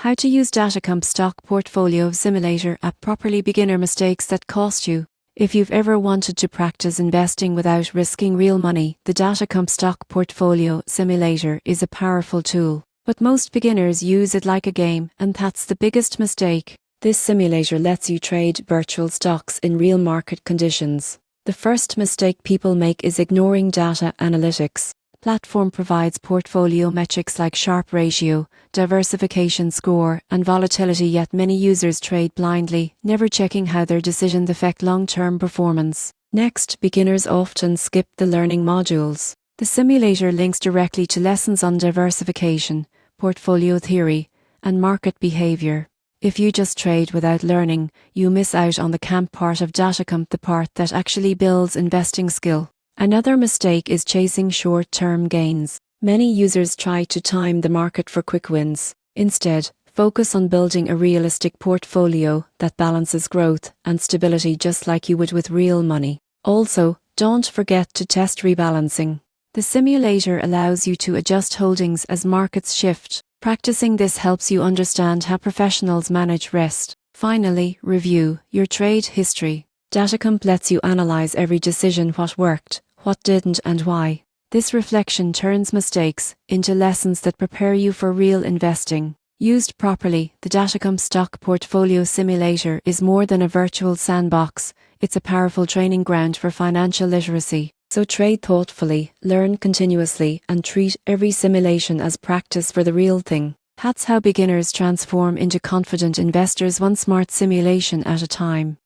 How to use DataCamp Stock Portfolio Simulator app properly. Beginner mistakes that cost you. If you've ever wanted to practice investing without risking real money, the DataCamp Stock Portfolio Simulator is a powerful tool. But most beginners use it like a game, and that's the biggest mistake. This simulator lets you trade virtual stocks in real market conditions. The first mistake people make is ignoring data analytics. Platform provides portfolio metrics like Sharpe ratio, diversification score, and volatility, yet many users trade blindly, never checking how their decisions affect long-term performance. Next, beginners often skip the learning modules. The simulator links directly to lessons on diversification, portfolio theory, and market behavior. If you just trade without learning, you miss out on the camp part of DataCamp, the part that actually builds investing skill. Another mistake is chasing short-term gains. Many users try to time the market for quick wins. Instead, focus on building a realistic portfolio that balances growth and stability just like you would with real money. Also, don't forget to test rebalancing. The simulator allows you to adjust holdings as markets shift. Practicing this helps you understand how professionals manage risk. Finally, review your trade history. DataCamp lets you analyze every decision: what worked, what didn't, and why. This reflection turns mistakes into lessons that prepare you for real investing. Used properly, the DataCamp Stock Portfolio Simulator is more than a virtual sandbox. It's a powerful training ground for financial literacy. So trade thoughtfully, learn continuously, and treat every simulation as practice for the real thing. That's how beginners transform into confident investors, one smart simulation at a time.